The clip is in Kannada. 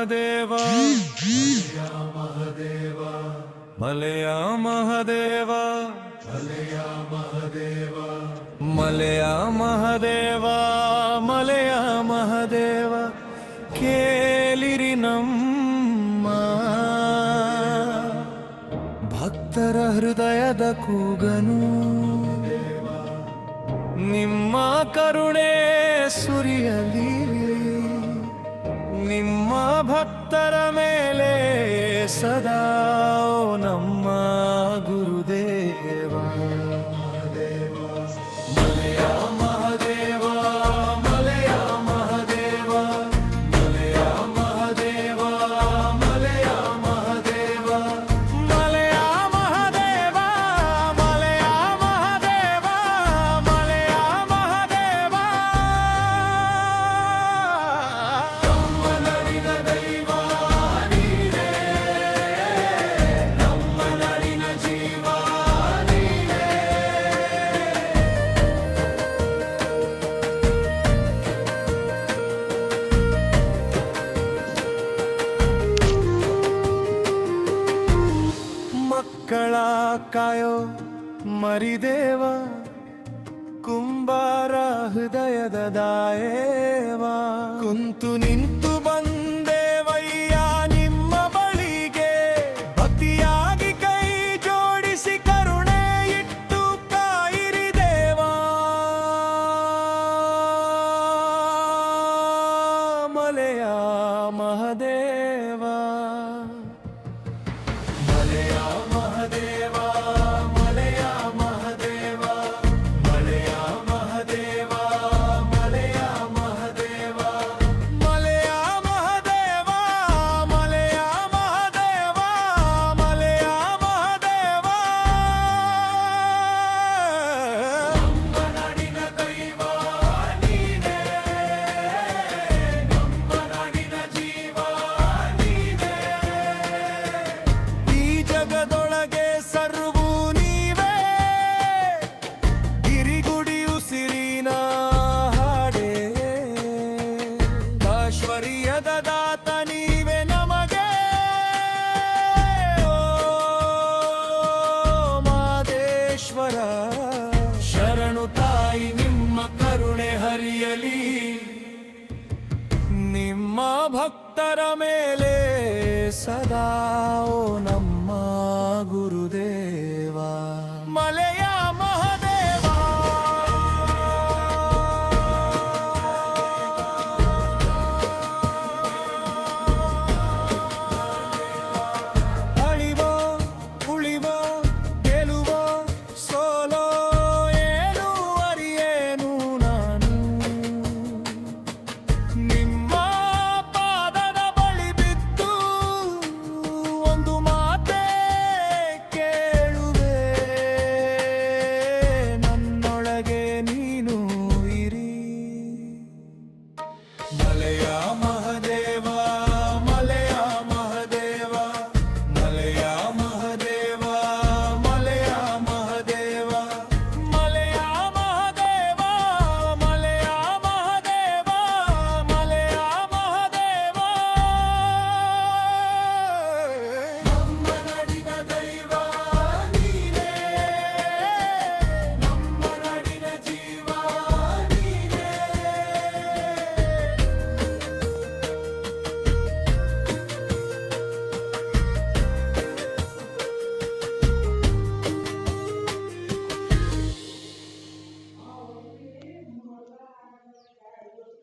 ದೇವ ಮಹದೇವ ಮಲೆಯ ಮಹದೇವ ಮಲೆಯ ಮಹದೇವ ಮಲೆಯ ಮಹದೇವ ಮಲೆಯ ಮಹದೇವ ಕೇಳಿರಿ ನಮ್ಮ ಭಕ್ತರ ಹೃದಯದ ಕೂಗನು ನಿಮ್ಮ ಕರುಣೆ ಸುರಿಯಲಿ ನಿಮ್ಮ ಭಕ್ತರ ಮೇಲೆ ಸದಾ ನಮ್ಮ ಗುರುದೇವ ಮಲೆಯ ಮಹದೇವ ಮಲೆಯ ಮಹದೇವ ಮಲೆಯ ಮಹದೇವ ಮಲೆಯ ಮಹದೇವ ಮಲೆಯ ಮಹದೇವ ಮಲೆಯ ಮಹದೇವ ಮಲೆಯ ಮಹದೇವ ನಮ್ಮನರಿನ ದೈವ ನೀನೇ ನಮ್ಮನರಿನ ಜೀವ ನೀನೇ ಮಕ್ಕಳ ಕಾಯೋ ಮರಿದೇವ ಕುಂಬಾರ ಹೃದಯದ ದಾಯೇವ ಕುಂತು ನಿಂತು ಬಂದೇವಯ್ಯ ನಿಮ್ಮ ಬಳಿಗೆ ಭಕ್ತಿಯಾಗಿ ಕೈ ಜೋಡಿಸಿ ಕರುಣೆ ಇಟ್ಟು ಕಾಯಿರಿ ದೇವ ಮಲೆಯ ಮಹದೇವ ಮಲೆಯ ಮಹದೇವ ಮಲೆಯ ಮಹದೇವ ಮಲೆಯ ಮಹದೇವ ಮಲೆಯ ಮಹದೇವ ಮಲೆಯ ಮಹದೇವ ಮಲೆಯ ಮಹದೇವ ಮಲೆಯ ಮಹದೇವ ನಮ್ಮ ನಾಡಿನ ದೈವ ನೀನೇ ನಮ್ಮ ನಾಡಿನ ಜೀವ ನೀನೇ ಈ ಜಗದೊಳಗೆ ಸರ್ವೂ ನೀವೇ ಗಿರಿಗುಡಿ ಉಸಿರಿನ ಹಾಡೇ ಐಶ್ವರ್ಯದ ದಾತ ನೀವೇ ನಮಗೆ ಓ ಮಾದೇಶ್ವರ ಶರಣು ತಾಯಿ ನಿಮ್ಮ ಕರುಣೆ ಹರಿಯಲಿ ನಿಮ್ಮ ಭಕ್ತರ ಮೇಲೆ ಸದಾ